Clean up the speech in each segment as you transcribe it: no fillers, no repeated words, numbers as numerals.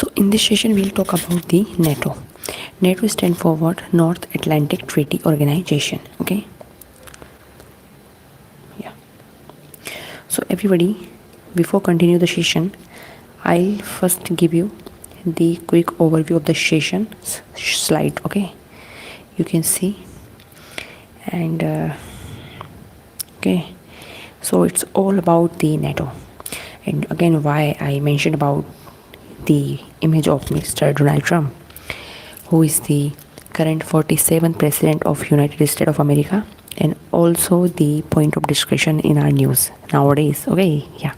So in this session we'll talk about the NATO. NATO stands for what? North Atlantic Treaty Organization. Okay. Yeah. So everybody, before continue the session, I'll first give you the quick overview of the session slide. Okay. You can see. And okay. So it's all about the NATO. And again, why I mentioned about the image of Mr. Donald Trump, who is the current 47th president of United States of America, and also the point of discussion in our news nowadays. Okay, yeah.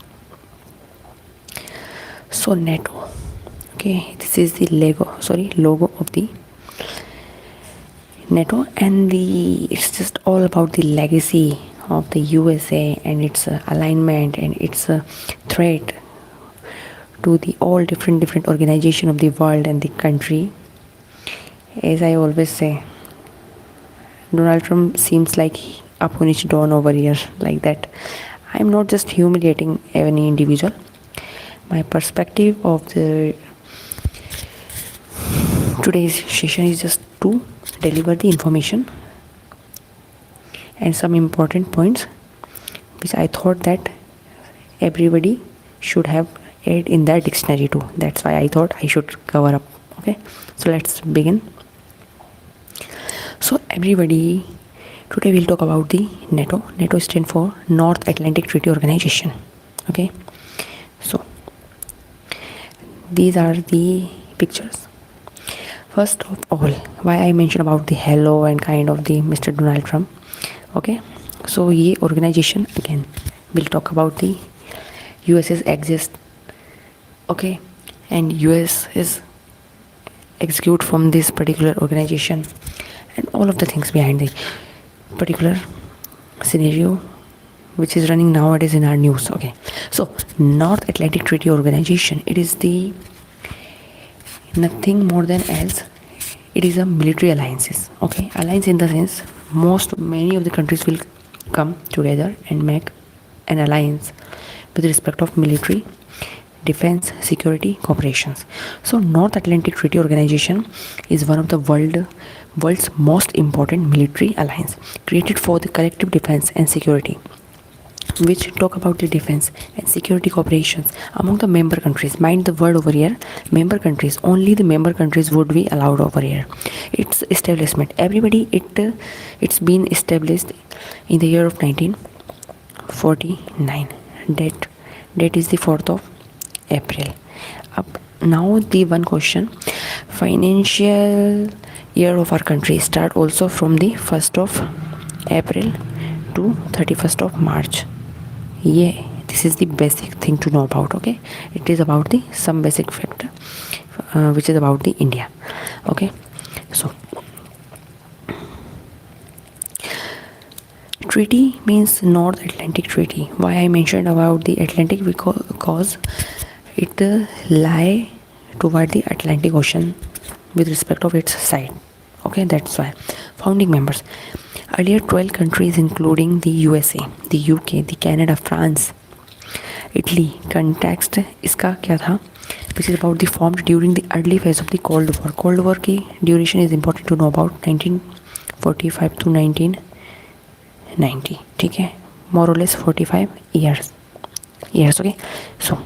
So NATO. Okay, this is the logo of the NATO, and it's just all about the legacy of the USA and its alignment and its threat to the all different organization of the world and the country. As I always say, Donald Trump seems like a Punish Don over here, like that. I'm not just humiliating any individual. My perspective of the today's session is just to deliver the information and some important points which I thought that everybody should have add in their dictionary too. That's why I thought I should cover up. Okay, so let's begin. So everybody, today we'll talk about the NATO. NATO stands for North Atlantic Treaty Organization. Okay, so these are the pictures. First of all, why I mentioned about the hello and kind of the Mr. Donald Trump. Okay, so ये organization again we'll talk about the US's exist. Okay, and US is execute from this particular organization and all of the things behind the particular scenario which is running nowadays in our news. Okay, so North Atlantic Treaty Organization, it is the nothing more than else, it is a military alliances. Okay, alliance in the sense many of the countries will come together and make an alliance with respect of military, defense, security, cooperations. So North Atlantic Treaty Organization is one of the world's most important military alliance, created for the collective defense and security, which talk about the defense and security cooperations among the member countries. Mind the word over here, member countries. Only the member countries would be allowed over here. Its establishment, everybody, it's been established in the year of 1949. Date is the 4th of April. Now the one question, financial year of our country start also from the 1st of April to 31st of March. Yeah, this is the basic thing to know about. Okay, it is about the some basic factor which is about the India. Okay, so treaty means North Atlantic Treaty. Why I mentioned about the Atlantic, because it lie toward the Atlantic Ocean with respect of its side. Okay, that's why. Founding members, earlier 12 countries including the USA, the UK, the Canada, France, Italy. Context इसका क्या था, which is about the formed during the early phase of the Cold War. Cold War की duration is important to know about 1945 to 1990. ठीक है, more or less 45 years. Okay, so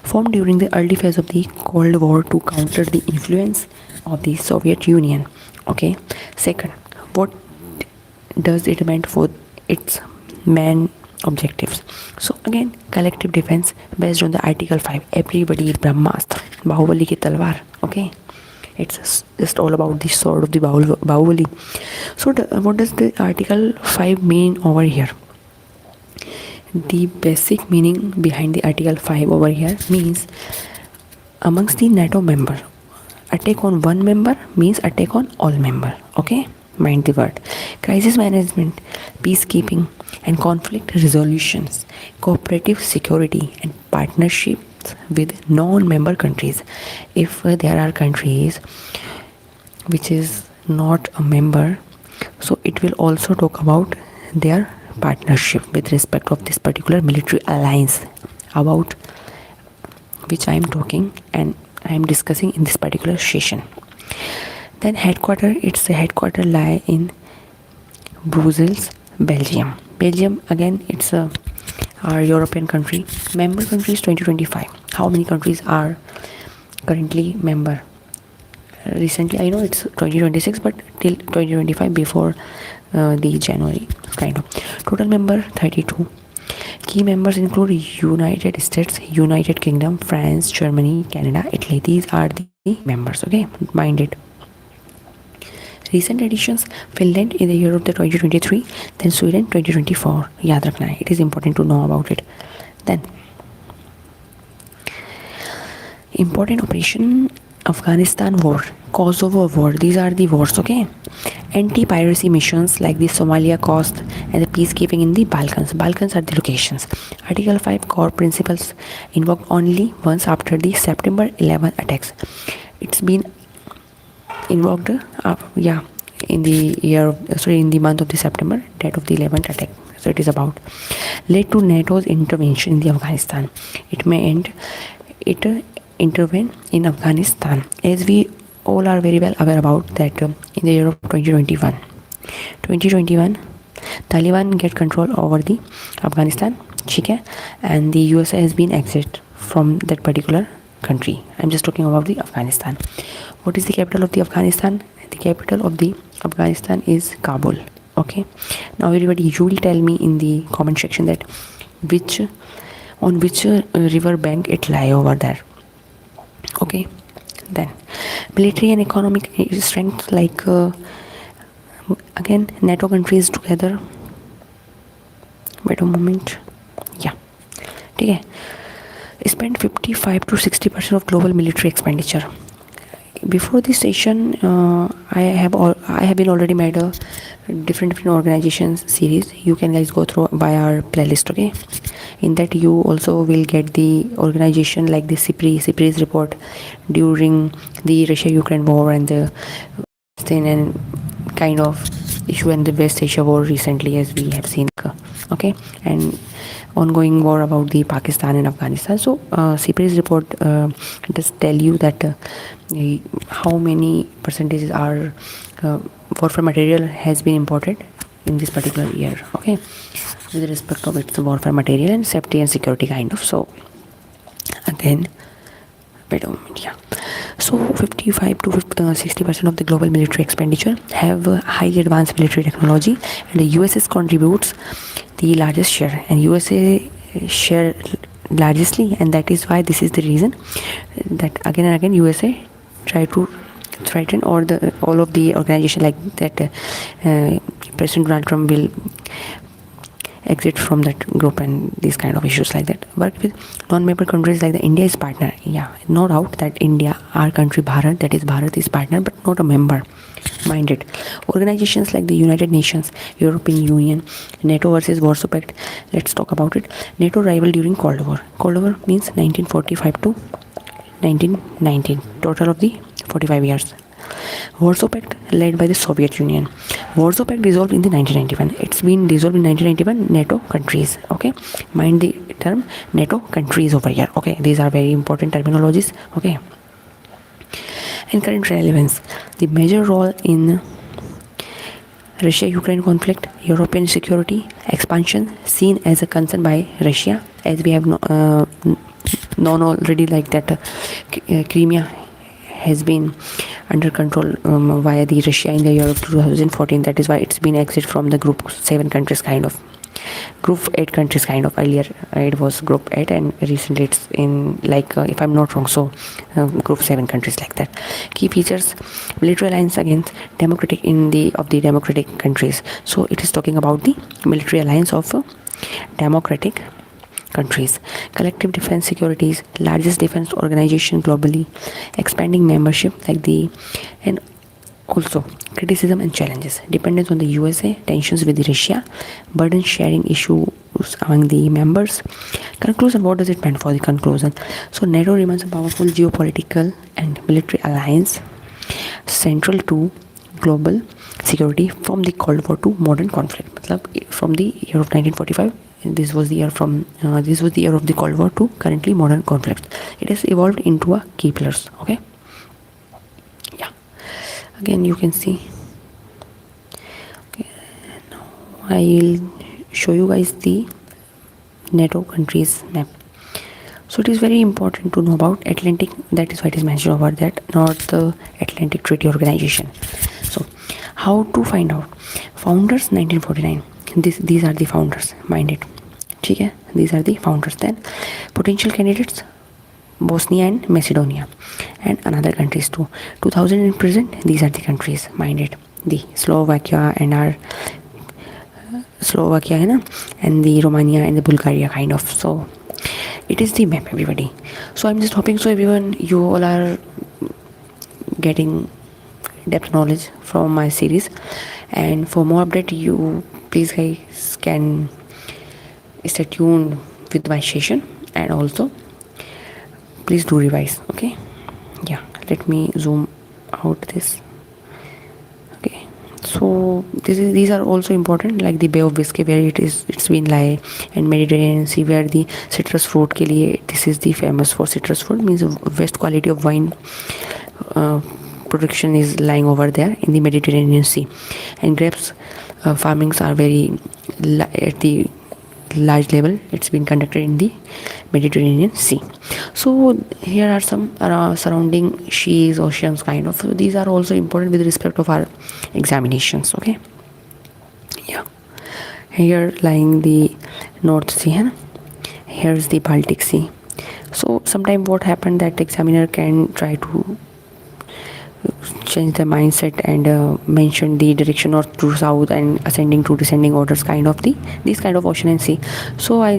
formed during the early phase of the Cold War to counter the influence of the Soviet Union. Okay, second, what does it meant for its main objectives? So again, collective defense based on the Article 5. Everybody Brahmastra, Bahubali ki talwar. Okay, it's just all about the sword of the Bahubali. So what does the Article 5 mean over here? The basic meaning behind the Article 5 over here means amongst the NATO member, attack on one member means attack on all member. Okay, mind the word. Crisis management, peacekeeping and conflict resolutions, cooperative security and partnerships with non-member countries. If there are countries which is not a member, so it will also talk about their partnership with respect of this particular military alliance about which I am talking, and I am discussing in this particular session. Then its headquarter lie in Brussels, Belgium. Belgium again, it's our European country. Member countries 2025. How many countries are currently member? Recently, I know it's 2026, but till 2025, before the January kind of. Total member 32. Key members include United States, United Kingdom, France, Germany, Canada, Italy. These are the members. Okay, mind it. Recent additions: Finland in the year of the 2023, then Sweden 2024. याद रखना है. It is important to know about it. Then important operation: Afghanistan war, Kosovo war. These are the wars. Okay. Anti-piracy missions like the Somalia coast and the peacekeeping in the Balkans. Balkans are the locations. Article 5 core principles invoked only once after the September 11 attacks. It's been invoked in the in the month of the September, date of the 11th attack. So it is about led to NATO's intervention in the Afghanistan. It may end it intervene in Afghanistan, as we all are very well aware about that. In the year of 2021 Taliban get control over the Afghanistan, and the USA has been exit from that particular country. I'm just talking about the Afghanistan. What is the capital of the Afghanistan? The capital of the Afghanistan is Kabul. Okay, now everybody, you will tell me in the comment section that on which river bank it lie over there. Okay, then military and economic strength, like again NATO countries together. Wait a moment. Yeah, okay. Spend 55 to 60% of global military expenditure. Before this session, I have been already made a different organizations series. You can guys go through by our playlist. Okay, in that you also will get the organization like the CIPRI's report during the Russia-Ukraine war and the and kind of issue in the West Asia war recently, as we have seen. Okay, and ongoing war about the Pakistan and Afghanistan. So CIPRI's report does tell you that how many percentages are warfare material has been imported in this particular year. Okay, with respect of its warfare material and safety and security kind of. So again, wait a moment. Yeah, so 55 to 60% of the global military expenditure have high advanced military technology, and the USA contributes the largest share, and USA share largely, and that is why this is the reason that again and again USA try to threaten all of the organization like that. President Donald Trump will exit from that group and these kind of issues like that. Work with non-member countries like the India is partner. Yeah, no doubt that India, our country Bharat, that is Bharat is partner but not a member. Mind it. Organizations like the United Nations, European Union, NATO versus Warsaw Pact. Let's talk about it. NATO rival during Cold War. Cold War means 1945 to 1919. Total of the 45 years. Warsaw Pact led by the Soviet Union. Warsaw Pact dissolved in the 1991. It's been dissolved in 1991. NATO countries. Okay, mind the term NATO countries over here. Okay, these are very important terminologies. Okay, and current relevance. The major role in Russia-Ukraine conflict, European security expansion seen as a concern by Russia, as we have known already, like that Crimea has been under control via the Russia in the year of 2014. That is why it's been exit from the group 7 countries kind of. Group 8 countries kind of. Earlier it was group 8 and recently it's in like if I'm not wrong, so group 7 countries like that. Key features: military alliance against democratic of the democratic countries. So it is talking about the military alliance of democratic countries. Collective defense securities, largest defense organization globally, expanding membership like and also criticism and challenges, dependence on the USA, tensions with Russia, burden sharing issues among the members. Conclusion: what does it mean for the conclusion? So NATO remains a powerful geopolitical and military alliance central to global security from the Cold War to modern conflict. From the year of 1945 this was the year from this was the year of the Cold War to currently modern conflicts. It has evolved into a key pillars. Okay, yeah. Again, you can see. Okay, now I'll show you guys the NATO countries map. So it is very important to know about Atlantic. That is why it is mentioned over that, not the Atlantic Treaty Organization. So, how to find out? Founders 1949. These are the founders. Mind it. Okay? These are the founders. Then potential candidates: Bosnia and Macedonia, and another countries too. 2000 in present. These are the countries. Mind it. The Slovakia and our Slovakia है ना, and the Romania and the Bulgaria kind of. So it is the map, everybody. So I'm just hoping so everyone, you all are getting depth knowledge from my series, and for more update, you please guys can stay tuned with my session, and also please do revise. Okay, yeah, let me zoom out this. Okay, so these are also important, like the Bay of Biscay where it's been lie, and Mediterranean Sea where the citrus fruit के लिए this is the famous for citrus fruit, means best quality of wine production is lying over there in the Mediterranean Sea, and grapes farmings are very at the large level. It's been conducted in the Mediterranean Sea. So here are some surrounding seas, oceans kind of. So these are also important with respect of our examinations. Okay, yeah. Here lying the North Sea, है ना? Here's the Baltic Sea. So sometimes what happened that examiner can try to change the mindset and mention the direction north to south and ascending to descending orders kind of these kind of ocean and sea. So I